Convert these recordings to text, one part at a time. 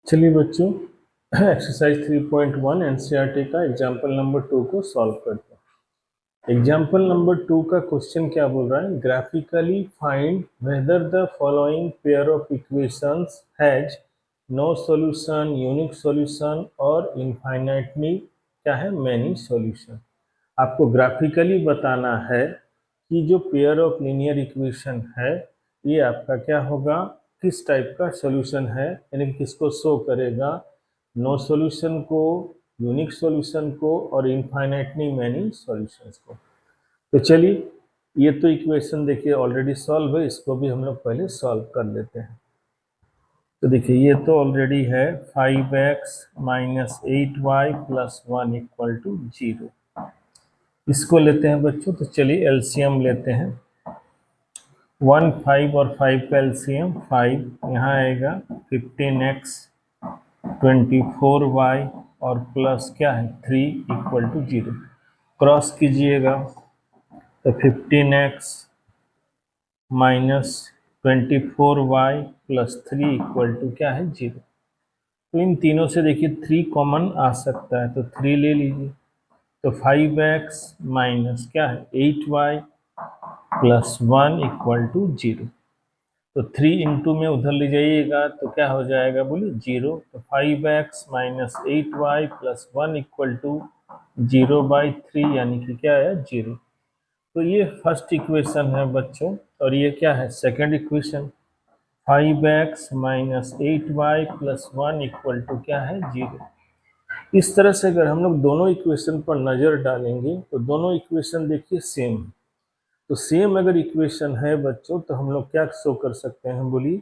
चलिए बच्चों, exercise 3.1 NCERT का एग्जाम्पल नंबर 2 को सॉल्व करते हैं। एग्जाम्पल नंबर 2 का क्वेश्चन क्या बोल रहा है? Graphically find whether the following pair of equations has no solution, unique solution और इनफाइनाइटली क्या है, मेनी सॉल्यूशन। आपको ग्राफिकली बताना है कि जो पेयर ऑफ लीनियर इक्वेशन है ये आपका क्या होगा, किस टाइप का सॉल्यूशन है, यानी कि किसको शो करेगा, नो सॉल्यूशन को, यूनिक सॉल्यूशन को और इनफाइनाइटली मैनी सॉल्यूशंस को। तो चलिए, ये तो इक्वेशन देखिए ऑलरेडी सॉल्व है, इसको भी हम लोग पहले सॉल्व कर लेते हैं। तो देखिए ये तो ऑलरेडी है 5x minus 8y plus 1 equal to 0। इसको लेते हैं बच्चों, तो चलिए एलसीएम लेते हैं। 1 5 और 5 का एलसीएम 5, यहाँ आएगा 15x 24y और प्लस क्या है 3 इक्वल टू 0। क्रॉस कीजिएगा तो 15x minus 24y plus 3 equal to क्या है 0। तो इन तीनों से देखिए 3 कॉमन आ सकता है, तो 3 ले लीजिए। तो 5x माइनस क्या है 8y प्लस 1 इक्वल टू 0। तो 3 इंटू में उधर ले जाइएगा तो क्या हो जाएगा, बोलिए 0। तो 5x minus 8y plus 1 equal to 0/3, यानी कि क्या है 0। तो ये फर्स्ट इक्वेशन है बच्चों, और ये क्या है second equation. 5x minus 8y plus 1 equal to क्या है 0। इस तरह से अगर हम लोग दोनों इक्वेशन पर नज़र डालेंगे तो दोनों इक्वेशन देखिए सेम है। तो सेम अगर इक्वेशन है बच्चों तो हम लोग क्या शो कर सकते हैं, बोलिए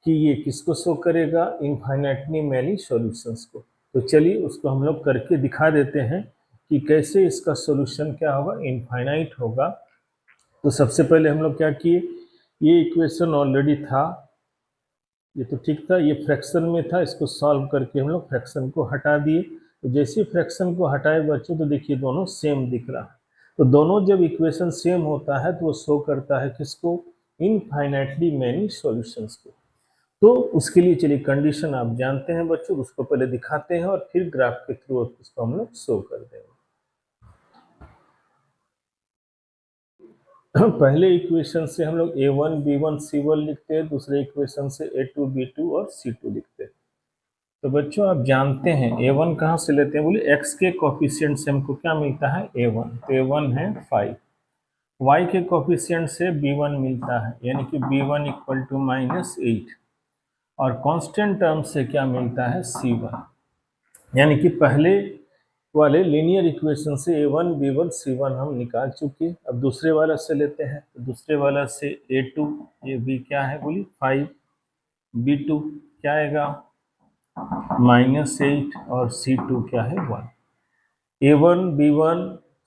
कि ये किसको शो करेगा, इनफाइनाइटली मैनी सॉल्यूशंस को। तो चलिए उसको हम लोग करके दिखा देते हैं कि कैसे इसका सॉल्यूशन क्या होगा, इनफाइनाइट होगा। तो सबसे पहले हम लोग क्या किए, ये इक्वेशन ऑलरेडी था, ये तो ठीक था, ये फ्रैक्शन में था, इसको सॉल्व करके हम लोग फ्रैक्शन को हटा दिए। तो जैसे फ्रैक्शन को हटाए बच्चों तो देखिए दोनों सेम दिख रहा है। तो दोनों जब इक्वेशन सेम होता है तो वो शो करता है किसको, इनफाइनाइटली मैनी सॉल्यूशंस को। तो उसके लिए चलिए कंडीशन आप जानते हैं बच्चों, उसको पहले दिखाते हैं और फिर ग्राफ के थ्रू उसको हम लोग शो कर देंगे। पहले इक्वेशन से हम लोग a1 b1 c1 लिखते हैं, दूसरे इक्वेशन से a2 b2 और c2 लिखते हैं। तो बच्चों आप जानते हैं a1 कहाँ से लेते हैं, बोले x के कोफिशिएंट से हमको क्या मिलता है a1, तो a1 है 5। y के कोफिशिएंट से b1 मिलता है, यानी कि b1 इक्वल टू -8, और कांस्टेंट टर्म से क्या मिलता है c1, यानी कि पहले वाले लीनियर इक्वेशन से a1 b1 c1 हम निकाल चुके। अब दूसरे वाला से लेते हैं, तो दूसरे वाला से a2, ये भी क्या है बोलिए 5, b2 क्या आएगा -8 और c2 क्या है 1। a1 b1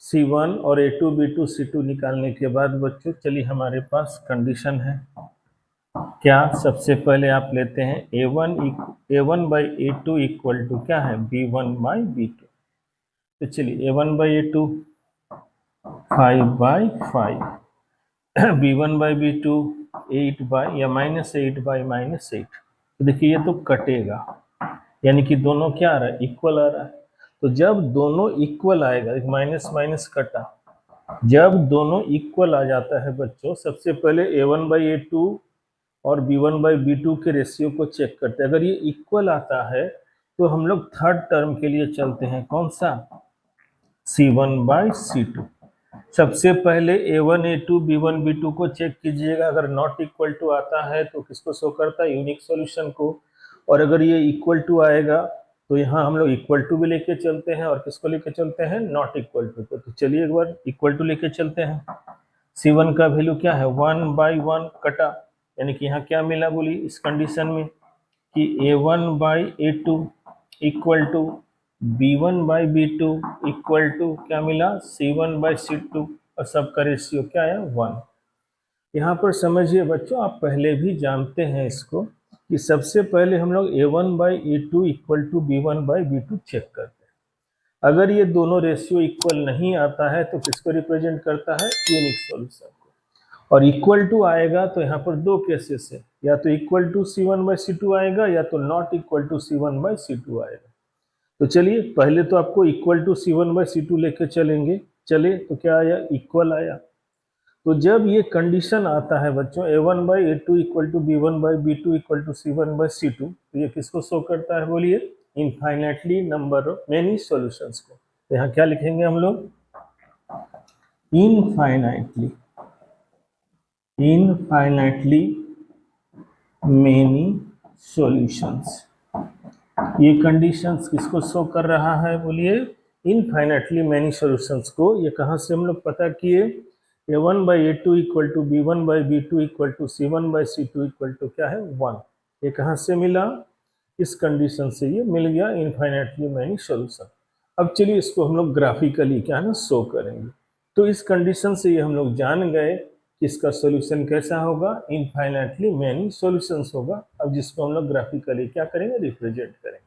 c1 और a2 b2 c2 निकालने के बाद बच्चों चलिए हमारे पास कंडीशन है क्या, सबसे पहले आप लेते हैं a1 by a2 equal to क्या है b1 बाई b2। तो चलिए a1 by a2 5/5, b1 by b2 8 by या -8 बाई -8। तो देखिए ये तो कटेगा, यानी कि दोनों क्या आ रहा है, इक्वल आ रहा है। तो जब दोनों इक्वल आएगा, एक माइनस माइनस कटा, जब दोनों इक्वल आ जाता है बच्चों, सबसे पहले a1 बाई a2 और b1 बाई b2 के रेशियो को चेक करते हैं। अगर ये इक्वल आता है तो हम लोग थर्ड टर्म के लिए चलते हैं, कौन सा, c1 बाई c2। सबसे पहले a1 a2 b1 b2 को चेक कीजिएगा, अगर नॉट इक्वल टू आता है तो किसको शो करता है, यूनिक सॉल्यूशन को। और अगर ये इक्वल टू आएगा तो यहाँ हम लोग इक्वल टू भी लेके चलते हैं, और किसको लेके चलते हैं, नॉट इक्वल टू को। तो चलिए एक बार इक्वल टू लेके चलते हैं। c1 का वैल्यू क्या है 1/1 कटा, यानी कि यहाँ क्या मिला बोली इस कंडीशन में कि a1 by a2 equal to b1 by b2 equal to क्या मिला c1 बाई c2, और सबका रेशियो क्या है 1। यहाँ पर समझिए बच्चों, आप पहले भी जानते हैं इसको कि सबसे पहले हम लोग a1 by a2 equal to b1 by b2 check करते हैं। अगर ये दोनों रेशियो इक्वल नहीं आता है तो किसको रिप्रेजेंट करता है, यूनिक सॉल्यूशन को। और इक्वल टू आएगा तो यहाँ पर दो केसेस है, या तो इक्वल टू C1/C2 आएगा या तो नॉट इक्वल टू C1/C2 आएगा। तो चलिए पहले तो आपको इक्वल टू C1/C2 लेके चलेंगे। चले तो क्या आया, इक्वल आया। तो जब ये कंडीशन आता है बच्चों A1/A2 equal to B1/B2 equal to C1/C2, तो ये किसको शो करता है बोलिए, infinitely number of many solutions को। तो यहाँ क्या लिखेंगे हम लोग, इनफाइनाइटली मेनी सॉल्यूशंस। ये कंडीशंस किसको शो कर रहा है बोलिए, इनफाइनाइटली मेनी सॉल्यूशंस को। ये कहाँ से हम लोग पता किए, A1/A2 equal to B1/B2 equal to C1/C2 equal to क्या है 1। ये कहाँ से मिला, इस कंडीशन से ये मिल गया इनफाइनाइटली मेनी सॉल्यूशन। अब चलिए इसको हम लोग ग्राफिकली क्या है ना शो करेंगे। तो इस कंडीशन से ये हम लोग जान गए कि इसका सॉल्यूशन कैसा होगा, इनफाइनाइटली मेनी सॉल्यूशंस होगा। अब जिसको हम लोग ग्राफिकली क्या करेंगे, रिप्रेजेंट करेंगे।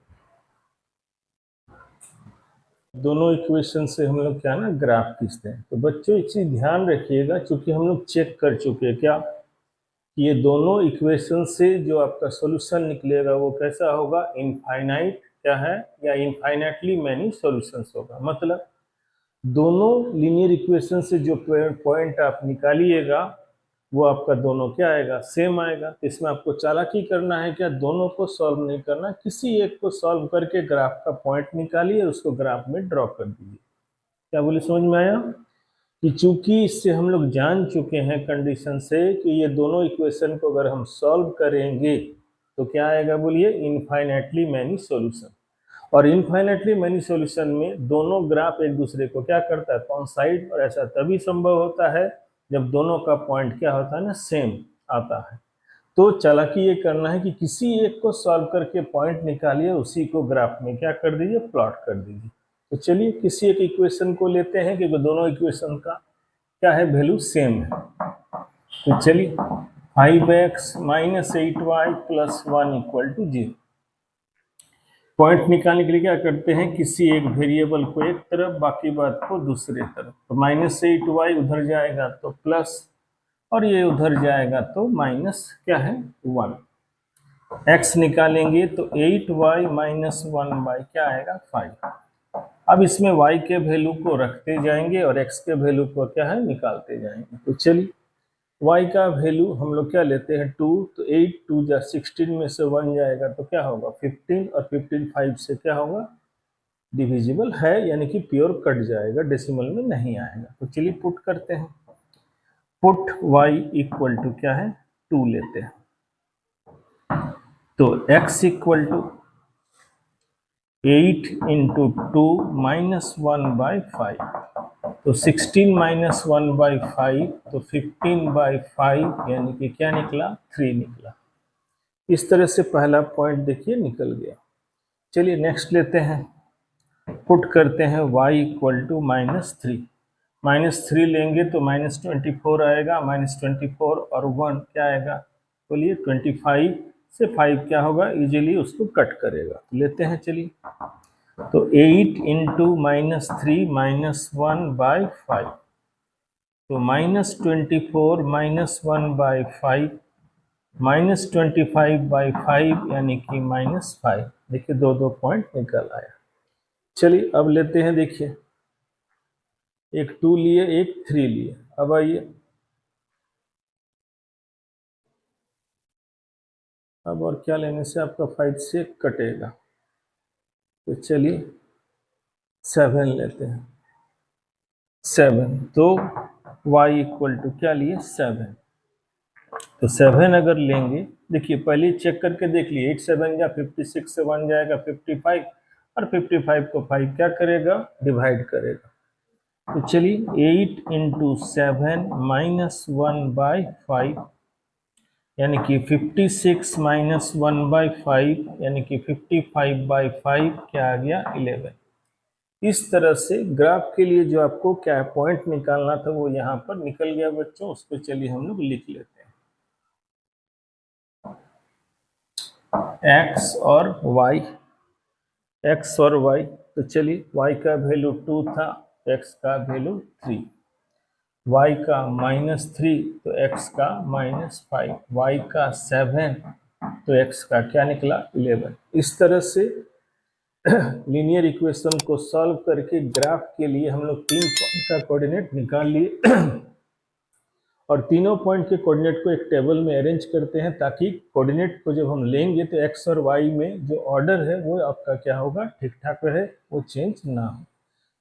दोनों इक्वेशन से हम लोग क्या ना ग्राफ खींचते हैं। तो बच्चों एक चीज ध्यान रखिएगा, क्योंकि हम लोग चेक कर चुके हैं क्या, ये दोनों इक्वेशन से जो आपका सॉल्यूशन निकलेगा वो कैसा होगा, इनफाइनाइट क्या है या इनफाइनाइटली मेनी सॉल्यूशंस होगा। मतलब दोनों लीनियर इक्वेशन से जो पॉइंट आप निकालिएगा वो आपका दोनों क्या आएगा, सेम आएगा। तो इसमें आपको चालाकी करना है क्या, दोनों को सॉल्व नहीं करना, किसी एक को सॉल्व करके ग्राफ का पॉइंट निकालिए और उसको ग्राफ में ड्रॉ कर दीजिए। क्या बोले, समझ में आया? कि चूंकि इससे हम लोग जान चुके हैं कंडीशन से कि ये दोनों इक्वेशन को अगर हम सॉल्व करेंगे तो क्या आएगा बोलिए, इनफाइनाइटली मैनी सॉल्यूशन। और इनफाइनाइटली मैनी सॉल्यूशन में दोनों ग्राफ एक दूसरे को क्या करता है, कॉन्साइड। और ऐसा तभी संभव होता है जब दोनों का पॉइंट क्या होता है ना, सेम आता है। तो चालाकी ये करना है कि किसी एक को सॉल्व करके पॉइंट निकालिए, उसी को ग्राफ में क्या कर दीजिए, प्लॉट कर दीजिए। तो चलिए किसी एक इक्वेशन को लेते हैं क्योंकि दोनों इक्वेशन का क्या है, वैल्यू सेम है। तो चलिए 5x - 8y + 1 equal to 0। Point निकालने के लिए क्या करते हैं, किसी एक वेरिएबल को एक तरफ बाकी बात को दूसरे तरफ। तो -8y उधर जाएगा तो प्लस, और ये उधर जाएगा तो माइनस क्या है 1। x निकालेंगे तो 8y - 1y क्या आएगा 5। अब इसमें y के वैल्यू को रखते जाएंगे और x के वैल्यू को क्या है निकालते जाएंगे। तो चलिए y का वैल्यू हम लोग क्या लेते हैं 2, तो 8 2 जा 16 में से 1 जाएगा तो क्या होगा 15, और 15 5 से क्या होगा डिविजिबल है, यानी कि प्योर कट जाएगा, डेसिमल में नहीं आएगा। तो चलिए पुट करते हैं, पुट y इक्वल टू क्या है 2 लेते हैं। तो x इक्वल टू 8 इंटू 2 -1/5, तो 16 - 1/5, तो 15/5 यानी कि क्या निकला 3 निकला। इस तरह से पहला पॉइंट देखिए निकल गया। चलिए नेक्स्ट लेते हैं, पुट करते हैं y इक्वल टू -3। -3 लेंगे तो -24 आएगा, -24 और 1 क्या आएगा बोलिए 25 से 5 क्या होगा, इजीली उसको कट करेगा। तो लेते हैं चलिए, तो 8 इंटू -3 -1/5, तो -24 -1/5 -25/5 यानी कि -5। देखिए दो दो पॉइंट निकल आया। चलिए अब लेते हैं, देखिए एक 2 लिए एक 3 लिए। अब आइए, अब और क्या लेने से आपका 5 से कटेगा। तो चलिए 7 लेते हैं, 7, तो y इक्वल टू क्या लिए 7। तो 7 अगर लेंगे, देखिए पहले चेक करके देख लिए, 8 7 जा 56 से 1 जाएगा 55, और 55 को 5 क्या करेगा डिवाइड करेगा। तो चलिए 8 इंटू 7 -1/5 यानी कि 56 - 1/5 यानी कि 55/5 क्या आ गया 11। इस तरह से ग्राफ के लिए जो आपको क्या पॉइंट निकालना था वो यहाँ पर निकल गया बच्चों। उसको चलिए हम लोग लिख लेते हैं, x और y, x और y। तो चलिए y का वैल्यू 2 था, x का वैल्यू 3। y का -3 तो x का -5, y का 7 तो x का क्या निकला 11। इस तरह से लीनियर इक्वेशन को सॉल्व करके ग्राफ के लिए हम लोग 3 पॉइंट का कोऑर्डिनेट निकाल लिए और तीनों पॉइंट के कोऑर्डिनेट को एक टेबल में अरेंज करते हैं ताकि कोऑर्डिनेट को जब हम लेंगे तो x और y में जो ऑर्डर है वो आपका क्या होगा, ठीक ठाक रहे, वो चेंज ना हो।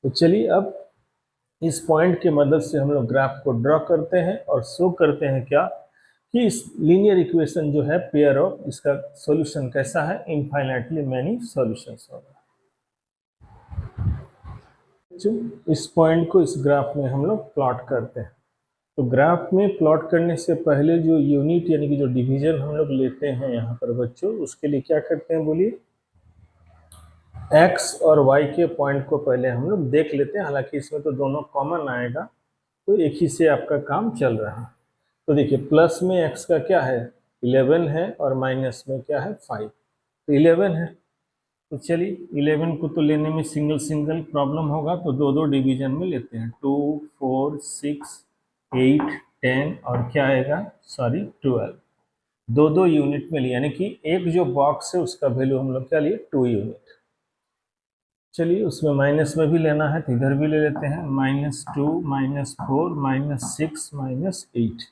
तो चलिए अब इस पॉइंट की मदद से हम लोग ग्राफ को ड्रॉ करते हैं और शो करते हैं क्या कि इस लीनियर इक्वेशन जो है पेयर ऑफ, इसका सॉल्यूशन कैसा है, इनफाइनाइटली मैनी सॉल्यूशंस होगा। इस पॉइंट को इस ग्राफ में हम लोग प्लॉट करते हैं। तो ग्राफ में प्लॉट करने से पहले जो यूनिट यानी कि जो डिवीजन हम लोग लेते हैं यहाँ पर बच्चों, उसके लिए क्या करते हैं बोलिए, x और y के पॉइंट को पहले हम लोग देख लेते हैं। हालांकि इसमें तो दोनों कॉमन आएगा, तो एक ही से आपका काम चल रहा है। तो देखिए प्लस में x का क्या है 11 है और माइनस में क्या है 5, तो 11 है। तो चलिए 11 को तो लेने में सिंगल सिंगल प्रॉब्लम होगा, तो दो दो डिवीजन में लेते हैं, 2 4 6 8 10 और क्या आएगा, सॉरी 12, दो दो यूनिट में लिए, यानी कि एक जो बॉक्स है उसका वैल्यू हम लोग क्या लिए 2 यूनिट। चलिए उसमें माइनस में भी लेना है तो इधर भी ले लेते हैं, -2 -4 -6 -8।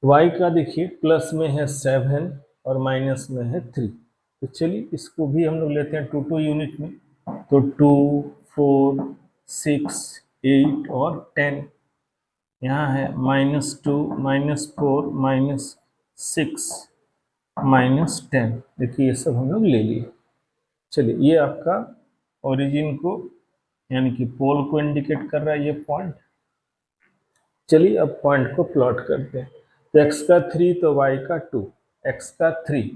y का देखिए प्लस में है 7 और माइनस में है 3, तो चलिए इसको भी हम लोग लेते हैं 2 2 यूनिट में, तो 2 4 6 8 और 10, यहाँ है -2 -4 -6 -10। देखिए ये सब हम लोग ले लिए। चलिए ये आपका ओरिजिन को यानी कि पोल को इंडिकेट कर रहा है ये पॉइंट। चलिए अब पॉइंट को प्लॉट करते हैं। तो x का 3 तो y का 2, x का 3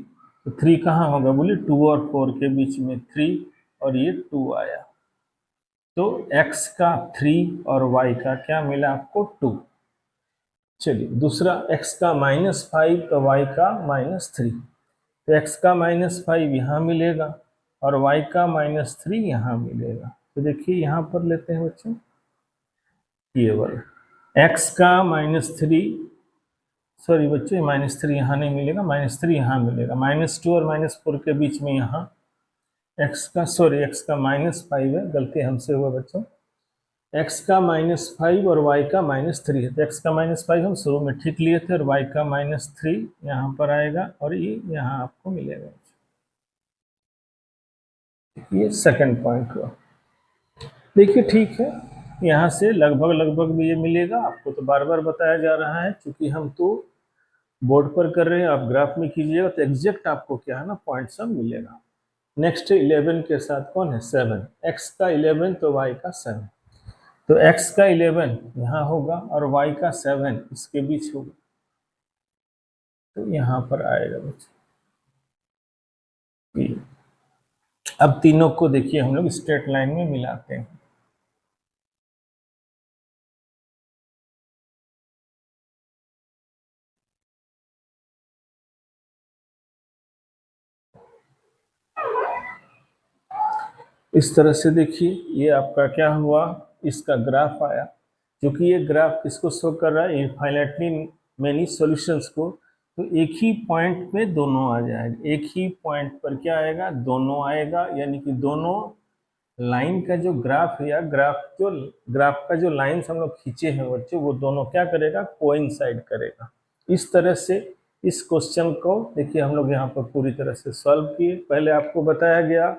तो 3 कहाँ होगा बोलिए, 2 और 4 के बीच में 3 और ये 2 आया, तो x का 3 और y का क्या मिला आपको 2। चलिए दूसरा x का -5 तो y का -3, तो x का -5 यहाँ मिलेगा और y का -3 यहाँ मिलेगा। तो देखिए यहाँ पर लेते हैं बच्चों, ये वाला x का -3, सॉरी बच्चों -3 यहाँ नहीं मिलेगा, -3 यहाँ मिलेगा, -2 और -4 के बीच में यहाँ x का, सॉरी x का -5 है, गलती हमसे हुआ बच्चों, x का -5 और y का -3 है। तो x का -5 हम शुरू में ठीक लिए थे और y का -3 यहाँ पर आएगा और ये यहाँ आपको मिलेगा। ये सेकंड पॉइंट हुआ। देखिए ठीक है, यहाँ से लगभग लगभग भी ये मिलेगा आपको, तो बार बार बताया जा रहा है क्योंकि हम तो बोर्ड पर कर रहे हैं, आप ग्राफ में कीजिएगा तो एग्जैक्ट आपको क्या है ना पॉइंट सब मिलेगा। नेक्स्ट 11 के साथ कौन है 7, x का 11 तो y का 7, तो x का 11 यहाँ होगा और y का 7 इसके बीच होगा, तो यहाँ पर आएगा बच्चों। अब तीनों को देखिए हम लोग स्ट्रेट लाइन में मिलाते हैं। इस तरह से देखिए ये आपका क्या हुआ, इसका ग्राफ आया, क्योंकि ये ग्राफ किसको शो कर रहा है, इनफाइनाइटली मेनी सॉल्यूशंस को, तो एक ही पॉइंट में दोनों आ जाएगा, एक ही पॉइंट पर क्या आएगा दोनों आएगा, यानी कि दोनों लाइन का जो ग्राफ है या ग्राफ का जो लाइन्स हम लोग खींचे हैं बच्चों, वो दोनों क्या करेगा कोइंसाइड करेगा। इस तरह से इस क्वेश्चन को देखिए हम लोग यहाँ पर पूरी तरह से सॉल्व किए। पहले आपको बताया गया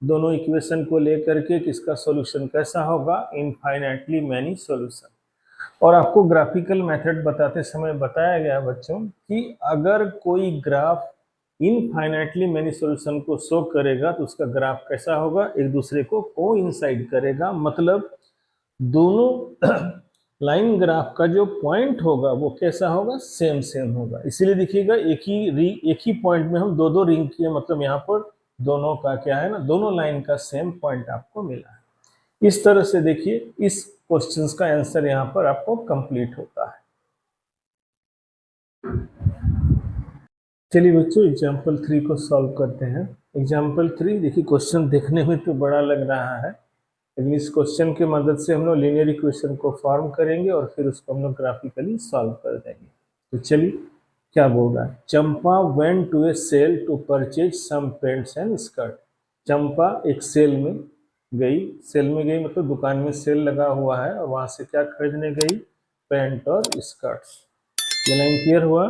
दोनों इक्वेशन को लेकर के कि इसका सॉल्यूशन कैसा होगा, इनफाइनाइटली मैनी सॉल्यूशन, और आपको ग्राफिकल मेथड बताते समय बताया गया बच्चों कि अगर कोई ग्राफ इनफाइनाइटली मैनी सॉल्यूशन को शो करेगा तो उसका ग्राफ कैसा होगा, एक दूसरे को कोइंसाइड करेगा, मतलब दोनों लाइन ग्राफ का जो पॉइंट होगा वो कैसा होगा, सेम सेम होगा। इसीलिए देखिएगा एक ही पॉइंट में हम दो दो रिंग किए, मतलब यहाँ पर दोनों का क्या है ना, दोनों लाइन का सेम पॉइंट आपको मिला है। इस तरह से देखिए इस क्वेश्चंस का आंसर यहाँ पर आपको कंप्लीट होता है। चलिए बच्चों एग्जाम्पल 3 को सॉल्व करते हैं। एग्जाम्पल 3 देखिए क्वेश्चन देखने में तो बड़ा लग रहा है, लेकिन इस क्वेश्चन की मदद से हम लोग लीनियर इक्वेशन को फॉर्म करेंगे और फिर उसको हम लोग ग्राफिकली सॉल्व कर देंगे। तो चलिए क्या बोल रहा है, Champa went to a sale to purchase some pants and skirt. Champa एक सेल में गई मतलब दुकान में सेल लगा हुआ है और वहां से क्या खरीदने गई, पैंट और स्कर्ट्स। ये लाइन क्लियर हुआ।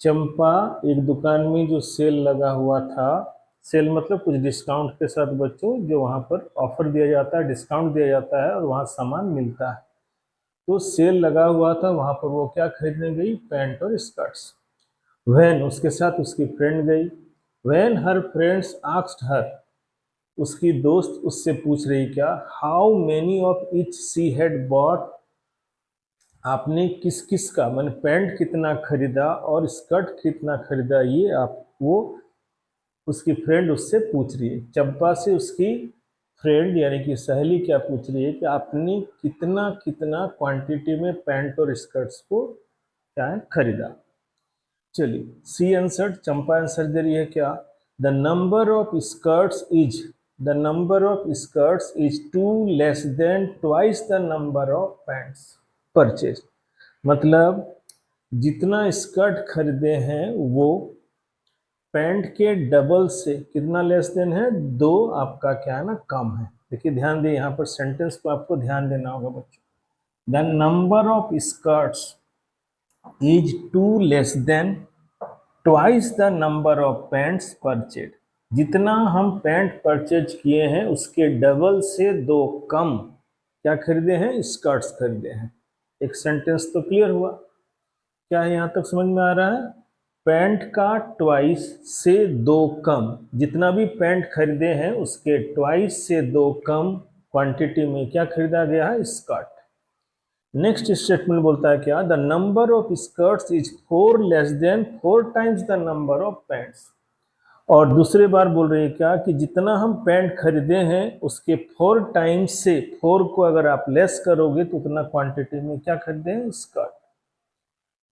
चंपा एक दुकान में जो सेल लगा हुआ था, सेल मतलब कुछ डिस्काउंट के साथ बच्चों, जो वहां पर ऑफर दिया जाता है, डिस्काउंट दिया जाता है और वहां सामान मिलता है। तो सेल लगा हुआ था, वहां पर वो क्या खरीदने गई, पैंट और स्कर्ट्स। वैन उसके साथ उसकी फ्रेंड गई। वैन हर फ्रेंड्स आस्क्ड हर, उसकी दोस्त उससे पूछ रही क्या, how many of each she had bought, आपने किस किस का मैंने पैंट कितना खरीदा और स्कर्ट कितना खरीदा, ये आप वो उसकी फ्रेंड उससे पूछ रही है। चंपा से उसकी फ्रेंड यानी कि सहेली क्या पूछ रही है कि आपने कितना कितना क्वांटिटी में पैंट और स्कर्ट्स को क्या है खरीदा। चलिए सी आंसर, चंपा आंसर दे रही है क्या, the number of skirts is, the number of skirts is two less than twice the number of pants purchase. मतलब जितना स्कर्ट खरीदे हैं वो पैंट के डबल से कितना लेस देन है, दो आपका क्या है ना कम है। देखिए ध्यान दें यहाँ पर सेंटेंस को आपको ध्यान देना होगा बच्चों। The number of skirts is two less than twice the number of pants purchase. जितना हम पैंट परचेज किए हैं उसके डबल से दो कम क्या खरीदे हैं, स्कर्ट्स खरीदे हैं। एक सेंटेंस तो क्लियर हुआ, क्या है यहाँ तक समझ में आ रहा है। पैंट का ट्वाइस से दो कम, जितना भी पैंट खरीदे हैं उसके ट्वाइस से दो कम क्वांटिटी में क्या खरीदा गया है, स्कर्ट। नेक्स्ट स्टेटमेंट बोलता है क्या, the number of skirts is 4 less than 4 times the number of pants. और दूसरी बार बोल रही है क्या कि जितना हम पैंट खरीदे हैं उसके 4 टाइम्स से 4 को अगर आप लेस करोगे तो उतना क्वांटिटी में क्या खरीदे हैं, स्कर्ट।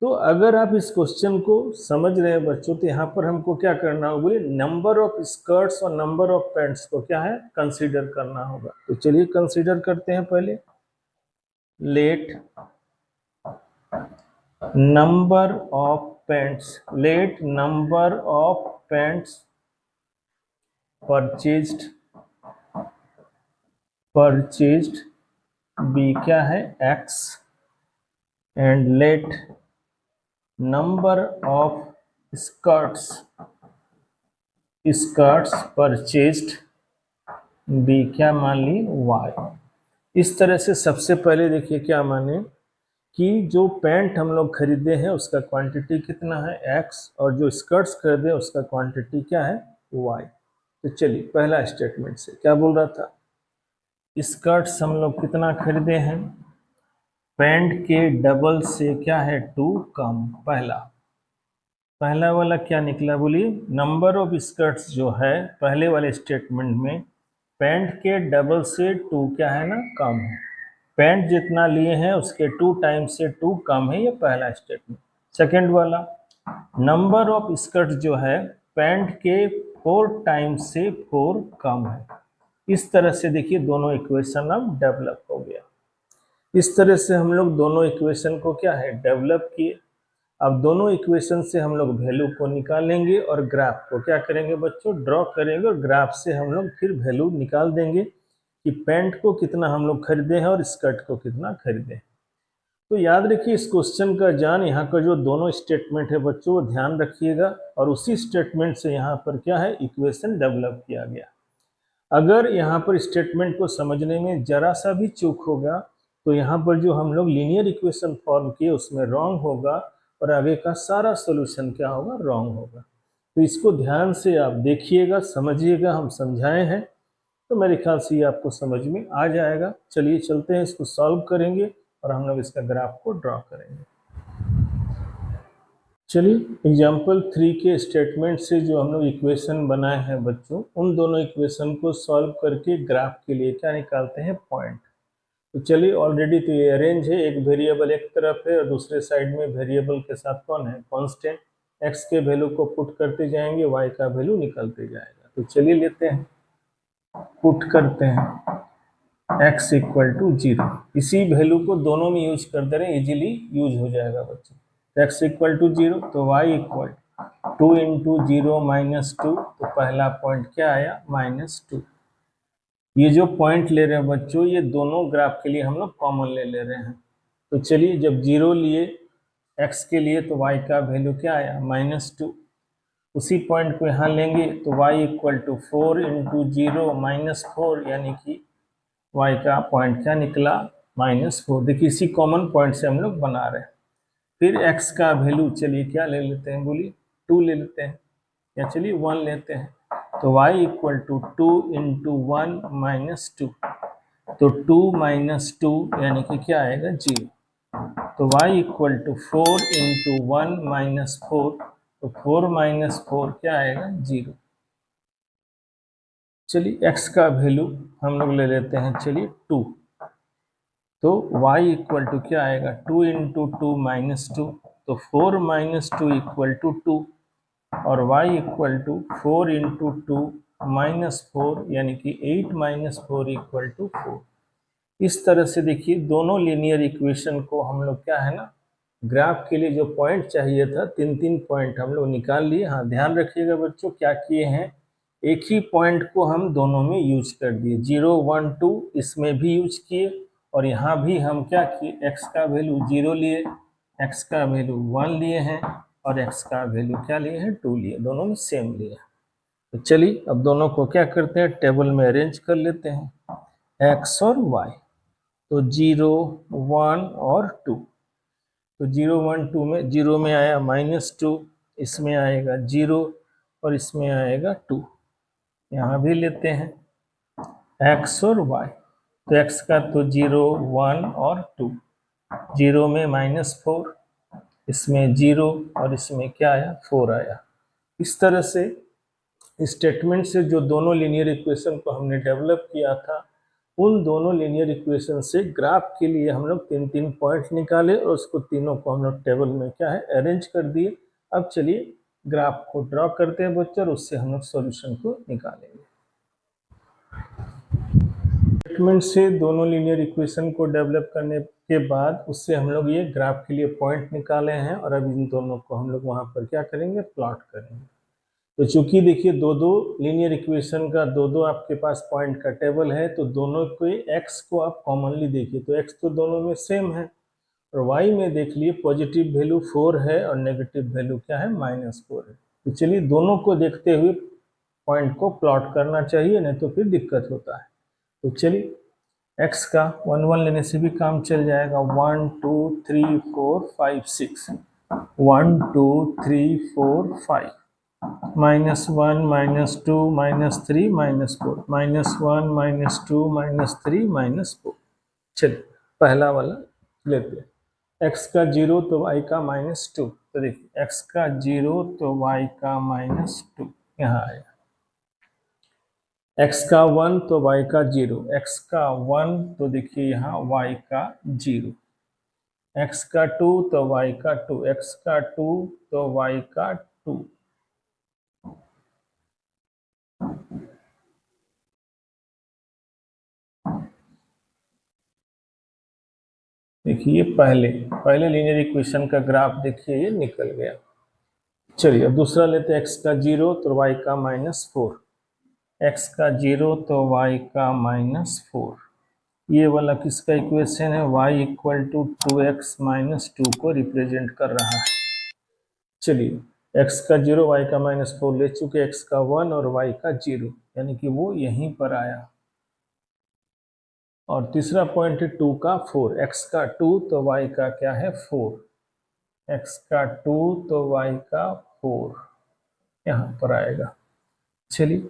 तो अगर आप इस क्वेश्चन को समझ रहे हैं बच्चों, तो यहाँ पर हमको क्या करना होगा, बोलिए नंबर ऑफ स्कर्ट्स और नंबर ऑफ पैंट्स को क्या है, कंसीडर करना होगा। तो चलिए कंसीडर करते हैं पहले। Let number of pants, let number of pants purchased be क्या है, X, and let number of skirts purchased be क्या मान ली, वाई। इस तरह से सबसे पहले देखिए क्या माने कि जो पैंट हम लोग खरीदे हैं उसका क्वांटिटी कितना है, एक्स, और जो स्कर्ट्स खरीदे उसका क्वांटिटी क्या है, वाई। तो चलिए पहला स्टेटमेंट से क्या बोल रहा था, स्कर्ट्स हम लोग कितना खरीदे हैं, पैंट के डबल से क्या है, टू कम। पहला वाला क्या निकला, बोलिए नंबर ऑफ स्कर्ट्स जो है पहले वाले स्टेटमेंट में पैंट के डबल से टू क्या है ना, कम है। पैंट जितना लिए हैं उसके 2 टाइम्स से 2 कम है, ये पहला स्टेटमेंट। सेकंड वाला, नंबर ऑफ स्कर्ट जो है पैंट के 4 टाइम्स से 4 कम है। इस तरह से देखिए दोनों इक्वेशन अब डेवलप हो गया। इस तरह से हम लोग दोनों इक्वेशन को क्या है, डेवलप किए। अब दोनों इक्वेशन से हम लोग वैल्यू को निकालेंगे और ग्राफ को क्या करेंगे बच्चों, ड्रॉ करेंगे, और ग्राफ से हम लोग फिर वैल्यू निकाल देंगे कि पैंट को कितना हम लोग खरीदे हैं और स्कर्ट को कितना खरीदे हैं। तो याद रखिए इस क्वेश्चन का जान यहाँ का जो दोनों स्टेटमेंट है बच्चों वो ध्यान रखिएगा, और उसी स्टेटमेंट से यहाँ पर क्या है, इक्वेशन डेवलप किया गया। अगर यहाँ पर स्टेटमेंट को समझने में जरा सा भी चूक होगा तो यहाँ पर जो हम लोग लीनियर इक्वेशन फॉर्म किए उसमें रॉन्ग होगा, और आगे का सारा सोल्यूशन क्या होगा, रॉन्ग होगा। तो इसको ध्यान से आप देखिएगा, समझिएगा, हम समझाए हैं तो मेरे ख्याल से ये आपको समझ में आ जाएगा। चलिए चलते हैं, इसको सॉल्व करेंगे और हम लोग इसका ग्राफ को ड्रॉ करेंगे। चलिए एग्जाम्पल 3 के स्टेटमेंट से जो हम लोग इक्वेशन बनाए हैं बच्चों, उन दोनों इक्वेशन को सॉल्व करके ग्राफ के लिए क्या निकालते हैं, पॉइंट। तो चलिए ऑलरेडी तो ये अरेंज है, एक वेरिएबल एक तरफ है और दूसरे साइड में वेरिएबल के साथ कौन है, कांस्टेंट। एक्स के वैल्यू को पुट करते जाएंगे, वाई का वैल्यू निकलते जाएगा। तो चलिए लेते हैं, पुट करते हैं। x equal to 0। इसी वैल्यू को दोनों में यूज कर दे रहे हैं, इजीली यूज हो जाएगा बच्चों। x इक्वल टू 0 तो y इक्वल 2 इंटू 0 माइनस 2, तो पहला पॉइंट क्या आया -2। ये जो पॉइंट ले रहे हैं बच्चों, ये दोनों ग्राफ के लिए हम लोग कॉमन ले रहे हैं। तो चलिए, जब 0 लिए x के लिए तो y का वैल्यू क्या आया -2। उसी पॉइंट को यहाँ लेंगे तो y equal to 4 into 0 minus 4, यानी कि y का पॉइंट क्या निकला -4। देखिए, इसी कॉमन पॉइंट से हम लोग बना रहे हैं। फिर x का वैल्यू चलिए क्या ले लेते हैं, बोलिए 2 ले लेते हैं, या चलिए 1 लेते हैं। तो y equal to 2 into 1 minus 2, तो 2 माइनस 2 यानी कि क्या आएगा 0। तो y equal to 4 into 1 minus 4, तो 4 माइनस 4 क्या आएगा 0। चलिए x का वैल्यू हम लोग ले लेते हैं, चलिए 2। तो y इक्वल टू क्या आएगा 2 इंटू 2 माइनस 2, तो 4 माइनस 2 इक्वल टू 2, और y equal to 4 into 2 minus 4, यानी कि 8 माइनस 4 इक्वल टू 4। इस तरह से देखिए, दोनों लीनियर इक्वेशन को हम लोग क्या है ना, ग्राफ के लिए जो पॉइंट चाहिए था, 3 पॉइंट हम लोग निकाल लिए। हाँ, ध्यान रखिएगा बच्चों, क्या किए हैं, एक ही पॉइंट को हम दोनों में यूज कर दिए। 0, 1, 2 इसमें भी यूज किए, और यहाँ भी हम क्या किए, x का वैल्यू 0 लिए, x का वैल्यू 1 लिए हैं, और x का वैल्यू क्या लिए हैं 2 लिए, दोनों में सेम लिए। तो चलिए, अब दोनों को क्या करते हैं, टेबल में अरेंज कर लेते हैं, x और y। तो 0, 1 और 2। तो 0, 1, 2 में 0 में आया -2, इसमें आएगा 0, और इसमें आएगा 2। यहाँ भी लेते हैं x और y। तो x का तो 0, 1 और 2। 0 में -4, इसमें 0, और इसमें क्या आया 4 आया। इस तरह से स्टेटमेंट से जो दोनों लीनियर इक्वेशन को हमने डेवलप किया था, उन दोनों लीनियर इक्वेशन से ग्राफ के लिए हम लोग 3 पॉइंट निकाले, और उसको तीनों को हम लोग टेबल में क्या है अरेंज कर दिए। अब चलिए ग्राफ को ड्रॉ करते हैं बच्चों, और उससे हम लोग सॉल्यूशन को निकालेंगे। स्टेटमेंट से दोनों लीनियर इक्वेशन को डेवलप करने के बाद उससे हम लोग ये ग्राफ के लिए पॉइंट निकाले हैं, और अब इन दोनों को हम लोग वहाँ पर क्या करेंगे, प्लॉट करेंगे। तो चूंकि देखिए, दो लीनियर इक्वेशन का दो आपके पास पॉइंट का टेबल है, तो दोनों के x को आप कॉमनली देखिए, तो x तो दोनों में सेम है, और y में देख लिए पॉजिटिव वैल्यू 4 है और नेगेटिव वैल्यू क्या है -4 है। तो चलिए, दोनों को देखते हुए पॉइंट को प्लॉट करना चाहिए, नहीं तो फिर दिक्कत होता है। तो चलिए, x का 1, 1 लेने से भी काम चल जाएगा। 1, 2, 3, 4, 5, 6, 1, 2, 3, 4, 5, -1, -2, -3, -4, -1, -2, -3, -4। चलिए, पहला वाला लेते हैं। x का 0 तो y का -2। तो देखिए, x का 0 तो y का -2 यहाँ आया। x का 1 तो y का 0, x का 1 तो देखिए यहाँ y का 0, x का 2 तो y का 2, x का 2 तो y का 2। देखिए, पहले लीनियर इक्वेशन का ग्राफ देखिए, ये निकल गया। चलिए, अब दूसरा लेते हैं। x का 0 तो y का -4, x का 0 तो y का -4। ये वाला किसका इक्वेशन है, y इक्वल टू 2x -2 को रिप्रेजेंट कर रहा है। चलिए, x का 0, y का -4 ले चुके, x का 1 और y का 0, यानी कि वो यहीं पर आया। और तीसरा पॉइंट है 2 का 4, x का 2 तो y का क्या है 4, x का 2 तो y का 4 यहाँ पर आएगा। चलिए,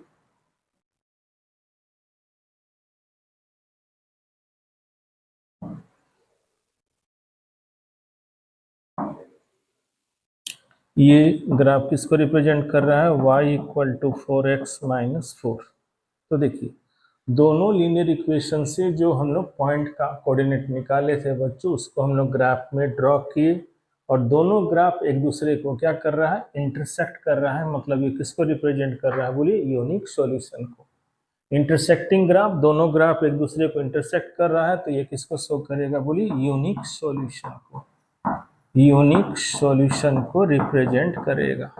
ये ग्राफ किसको रिप्रेजेंट कर रहा है, y इक्वल टू 4x -4। तो देखिए, दोनों लीनियर इक्वेशन से जो हम लोग पॉइंट का कोऑर्डिनेट निकाले थे बच्चों, उसको हम लोग ग्राफ में ड्रॉ किए, और दोनों ग्राफ एक दूसरे को क्या कर रहा है, इंटरसेक्ट कर रहा है। मतलब ये किसको रिप्रेजेंट कर रहा है, बोलिए यूनिक सॉल्यूशन को। इंटरसेक्टिंग ग्राफ, दोनों ग्राफ एक दूसरे को इंटरसेक्ट कर रहा है, तो ये किसको शो करेगा बोली, यूनिक सॉल्यूशन को, यूनिक सॉल्यूशन को रिप्रेजेंट करेगा।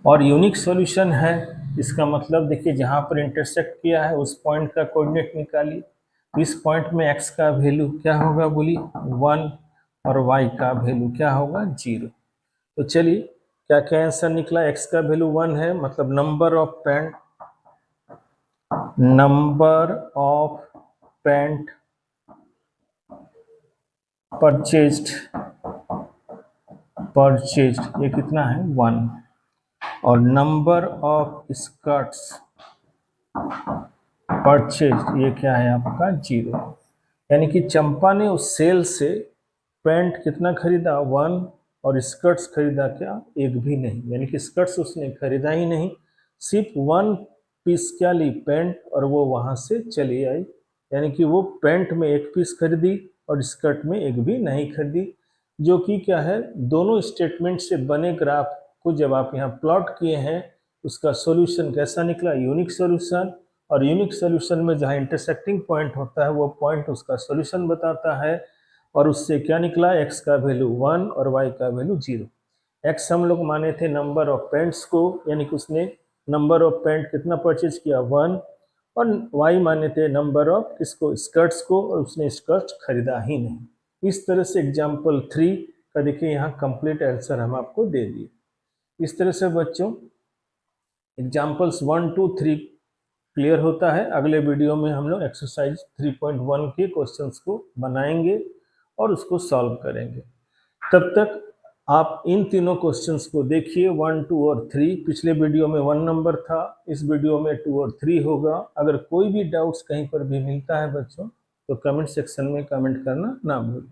और यूनिक सॉल्यूशन है, इसका मतलब देखिए जहां पर इंटरसेक्ट किया है उस पॉइंट का कोऑर्डिनेट निकालिए। इस पॉइंट में x का वैल्यू क्या होगा बोली 1 और y का वैल्यू क्या होगा 0। तो चलिए क्या क्या आंसर निकला, x का वैल्यू 1 है, मतलब नंबर ऑफ पेंट परचेज्ड ये कितना है 1, और नंबर ऑफ स्कर्ट्स परचेज्ड ये क्या है आपका 0। यानी कि चंपा ने उस सेल से पैंट कितना खरीदा 1, और स्कर्ट्स खरीदा क्या, एक भी नहीं, यानी कि स्कर्ट्स उसने खरीदा ही नहीं, सिर्फ 1 पीस क्या ली पैंट, और वो वहां से चली आई। यानी कि वो पैंट में 1 पीस खरीदी और स्कर्ट में एक भी नहीं खरीदी, जो कि क्या है, दोनों स्टेटमेंट से बने ग्राफ को जब आप यहाँ प्लॉट किए हैं उसका सॉल्यूशन कैसा निकला, यूनिक सॉल्यूशन। और यूनिक सॉल्यूशन में जहाँ इंटरसेक्टिंग पॉइंट होता है वो पॉइंट उसका सॉल्यूशन बताता है, और उससे क्या निकला, x का वैल्यू 1 और y का वैल्यू 0। x हम लोग माने थे नंबर ऑफ पेंट्स को, यानी कि उसने नंबर ऑफ पेंट कितना परचेज किया 1, और y माने थे नंबर ऑफ किसको, स्कर्ट्स को, और उसने स्कर्ट्स खरीदा ही नहीं। इस तरह से एग्जाम्पल 3 का देखिए यहाँ कंप्लीट आंसर हम आपको दे दिए। इस तरह से बच्चों एग्जाम्पल्स 1, 2, 3 क्लियर होता है। अगले वीडियो में हम लोग एक्सरसाइज 3.1 के क्वेश्चंस को बनाएंगे और उसको सॉल्व करेंगे। तब तक आप इन तीनों क्वेश्चंस को देखिए 1, 2 और 3। पिछले वीडियो में 1 नंबर था, इस वीडियो में 2 और 3 होगा। अगर कोई भी डाउट्स कहीं पर भी मिलता है बच्चों तो कमेंट सेक्शन में कमेंट करना ना भूलें।